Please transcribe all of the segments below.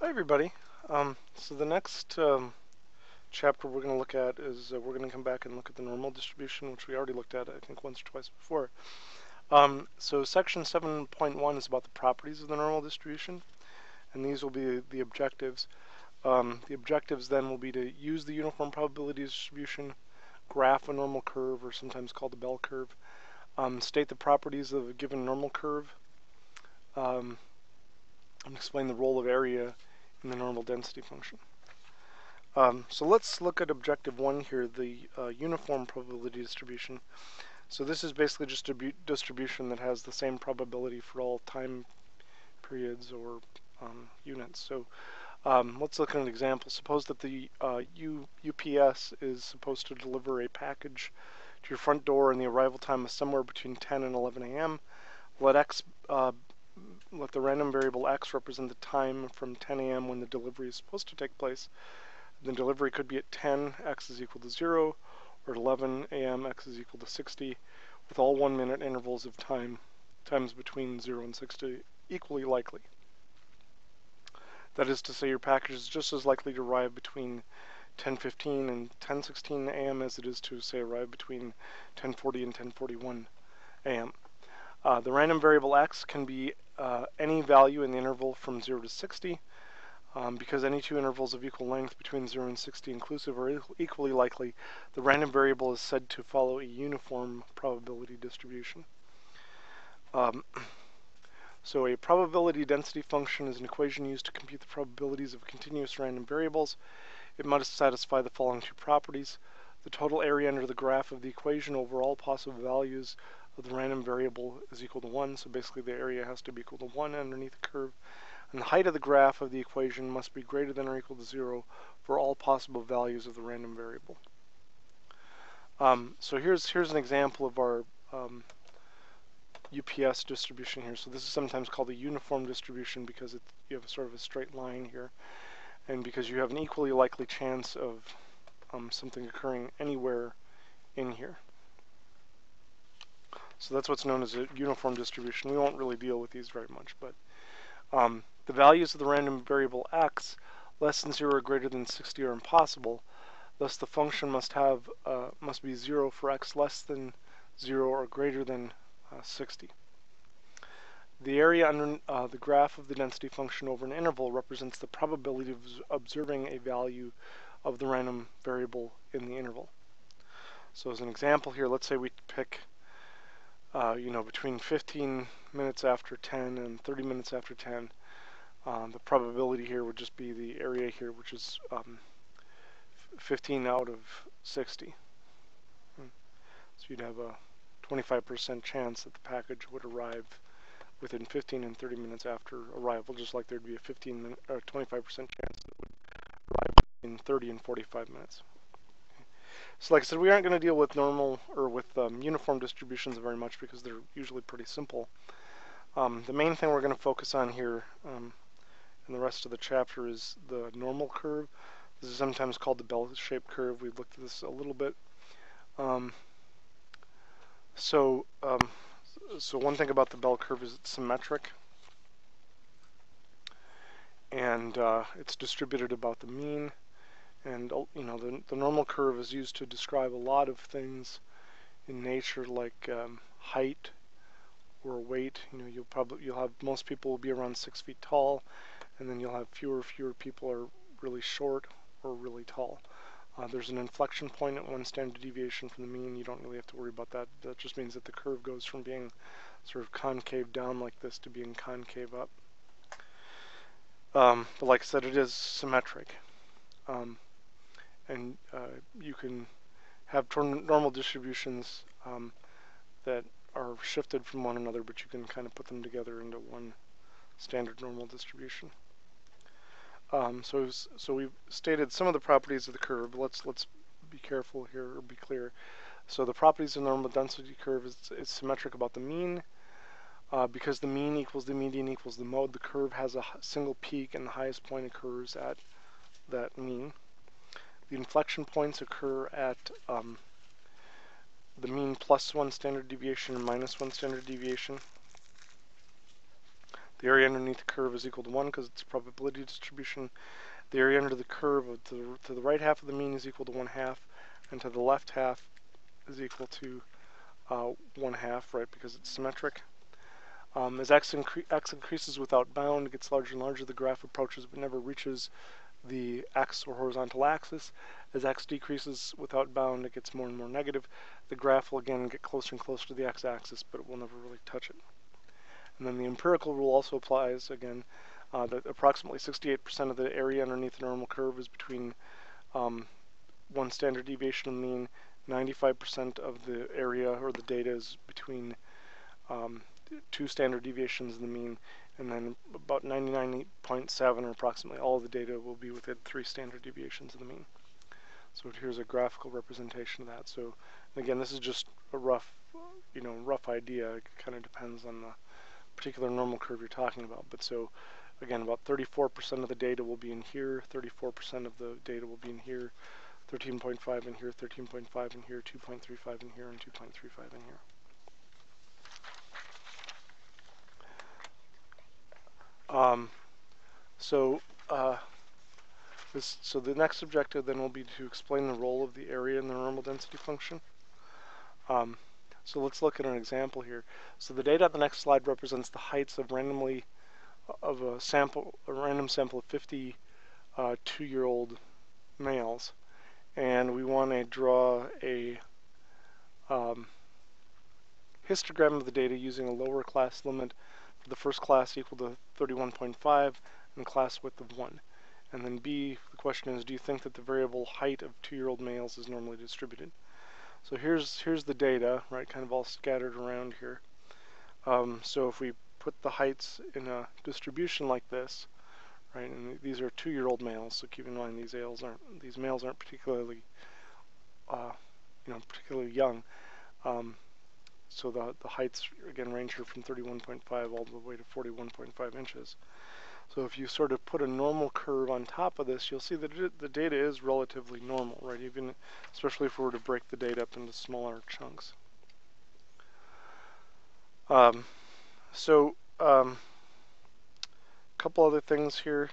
Hi everybody. So the next chapter we're going to look at is we're going to come back and look at the normal distribution, which we already looked at I think once or twice before. So section 7.1 is about the properties of the normal distribution, and these will be the objectives. The objectives then will be to use the uniform probability distribution, graph a normal curve, or sometimes called the bell curve, state the properties of a given normal curve, and explain the role of area in the normal density function. So let's look at objective 1 here, the uniform probability distribution. So this is basically just a distribution that has the same probability for all time periods or units. So let's look at an example. Suppose that the UPS is supposed to deliver a package to your front door and the arrival time is somewhere between 10 and 11 a.m. Let the random variable x represent the time from 10 a.m. when the delivery is supposed to take place. The delivery could be at 10, x is equal to 0, or at 11 a.m., x is equal to 60, with all 1 minute intervals of times between 0 and 60 equally likely. That is to say, your package is just as likely to arrive between 10:15 and 10:16 a.m. as it is to, say, arrive between 10:40 and 10:41 a.m. The random variable x can be any value in the interval from 0 to 60. Because any two intervals of equal length between 0 and 60 inclusive are equally likely, the random variable is said to follow a uniform probability distribution. So a probability density function is an equation used to compute the probabilities of continuous random variables. It must satisfy the following two properties. The total area under the graph of the equation over all possible values of the random variable is equal to 1, so basically the area has to be equal to 1 underneath the curve. And the height of the graph of the equation must be greater than or equal to 0 for all possible values of the random variable. So here's an example of our UPS distribution here. So this is sometimes called a uniform distribution because you have sort of a straight line here, and because you have an equally likely chance of something occurring anywhere in here. So that's what's known as a uniform distribution. We won't really deal with these very much, but the values of the random variable x less than 0 or greater than 60 are impossible. Thus, the function must be 0 for x less than 0 or greater than 60. The area under the graph of the density function over an interval represents the probability of observing a value of the random variable in the interval. So as an example here, let's say we pick between 15 minutes after 10 and 30 minutes after 10. The probability here would just be the area here, which is 15 out of 60. So you'd have a 25% chance that the package would arrive within 15 and 30 minutes after arrival, just like there'd be a 25% chance that it would arrive in 30 and 45 minutes. So like I said, we aren't going to deal with normal or with uniform distributions very much because they're usually pretty simple. The main thing we're going to focus on here in the rest of the chapter is the normal curve. This is sometimes called the bell-shaped curve. We've looked at this a little bit. So one thing about the bell curve is it's symmetric, and it's distributed about the mean. And the normal curve is used to describe a lot of things in nature, like height or weight. You'll have most people will be around 6 feet tall, and then you'll have fewer people are really short or really tall. There's an inflection point at 1 standard deviation from the mean. You don't really have to worry about that. That just means that the curve goes from being sort of concave down like this to being concave up. But like I said, it is symmetric. And you can have normal distributions that are shifted from one another, but you can kind of put them together into one standard normal distribution. So we've stated some of the properties of the curve. Let's be careful here, or be clear. So the properties of the normal density curve is symmetric about the mean. Because the mean equals the median equals the mode, the curve has a single peak, and the highest point occurs at that mean. The inflection points occur at the mean plus 1 standard deviation and minus 1 standard deviation. The area underneath the curve is equal to 1 because it's a probability distribution. The area under the curve to the right half of the mean is equal to 1/2, and to the left half is equal to 1/2, right, because it's symmetric. As x increases without bound, it gets larger and larger. The graph approaches but never reaches the x or horizontal axis. As x decreases without bound, it gets more and more negative. The graph will again get closer and closer to the x-axis, but it will never really touch it. And then the empirical rule also applies again, that approximately 68% of the area underneath the normal curve is between 1 standard deviation of the mean. 95% of the area or the data is between 2 standard deviations of the mean, and then about 99.7 or approximately all of the data will be within 3 standard deviations of the mean. So here's a graphical representation of that. So again, this is just a rough idea. It kind of depends on the particular normal curve you're talking about. But so again, about 34% of the data will be in here, 34% of the data will be in here, 13.5 in here, 13.5 in here, 2.35 in here, and 2.35 in here. So the next objective then will be to explain the role of the area in the normal density function. So let's look at an example here. So the data on the next slide represents the heights of a random sample of 50 2-year-old males, and we want to draw a histogram of the data using a lower class limit for the first class equal to 31.5 and class width of 1. And then B, the question is, do you think that the variable height of 2-year-old males is normally distributed? So here's the data, right, kind of all scattered around here. So if we put the heights in a distribution like this, right, and these are 2-year-old males, so keep in mind these males aren't particularly, particularly young. So the heights again range here from 31.5 all the way to 41.5 inches. So if you sort of put a normal curve on top of this, you'll see that the data is relatively normal, right? Especially if we were to break the data up into smaller chunks. A couple other things here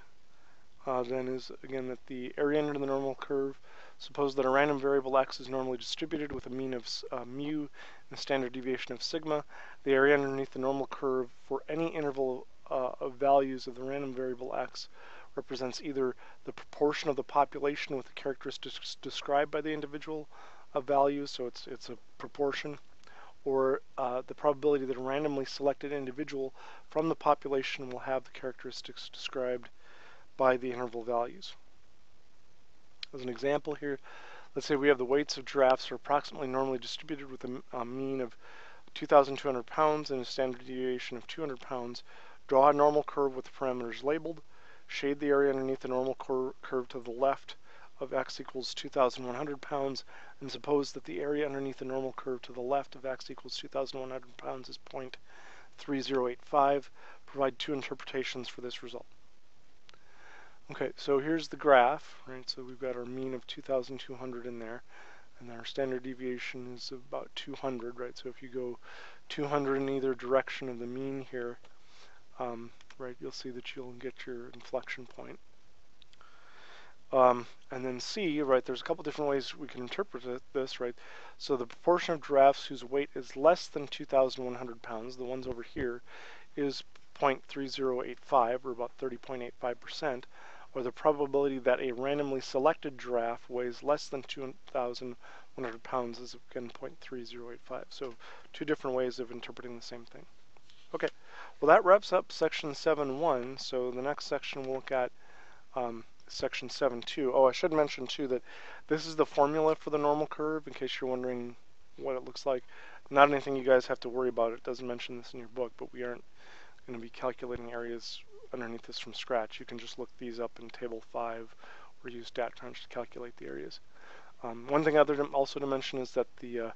then is again that the area under the normal curve, suppose that a random variable x is normally distributed with a mean of mu and a standard deviation of sigma. The area underneath the normal curve for any interval of values of the random variable x represents either the proportion of the population with the characteristics described by the individual values, so it's a proportion, or the probability that a randomly selected individual from the population will have the characteristics described by the interval values. As an example here, let's say we have the weights of giraffes are approximately normally distributed with a mean of 2,200 pounds and a standard deviation of 200 pounds. Draw a normal curve with the parameters labeled. Shade the area underneath the normal curve to the left of x equals 2,100 pounds, and suppose that the area underneath the normal curve to the left of x equals 2,100 pounds is 0.3085. Provide 2 interpretations for this result. Okay, so here's the graph, right? So we've got our mean of 2,200 in there, and our standard deviation is about 200, right? So if you go 200 in either direction of the mean here, right, you'll see that you'll get your inflection point. And then C, right, there's a couple different ways we can interpret this, right? So the proportion of giraffes whose weight is less than 2,100 pounds, the ones over here, is 0.3085, or about 30.85%, or the probability that a randomly selected giraffe weighs less than 2,100 pounds is again 0.3085. So 2 different ways of interpreting the same thing. Okay, well that wraps up section 7.1. So the next section we'll look at section 7.2. Oh, I should mention too that this is the formula for the normal curve, in case you're wondering what it looks like. Not anything you guys have to worry about. It doesn't mention this in your book, but we aren't going to be calculating areas underneath this from scratch. You can just look these up in table 5 or use DatCrunch to calculate the areas. One thing also to mention is that the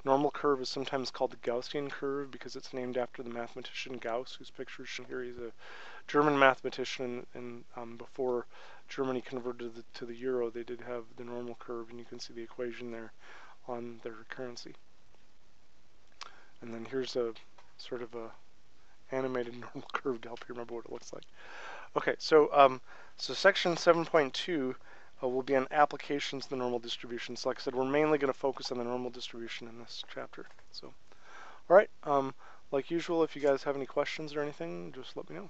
normal curve is sometimes called the Gaussian curve because it's named after the mathematician Gauss, whose picture is shown here. He's a German mathematician, and before Germany converted to the euro, they did have the normal curve, and you can see the equation there on their currency. And then here's a sort of a animated normal curve to help you remember what it looks like. Okay, so section 7.2 will be on applications of the normal distribution. So like I said, we're mainly going to focus on the normal distribution in this chapter. So, all right, like usual, if you guys have any questions or anything, just let me know.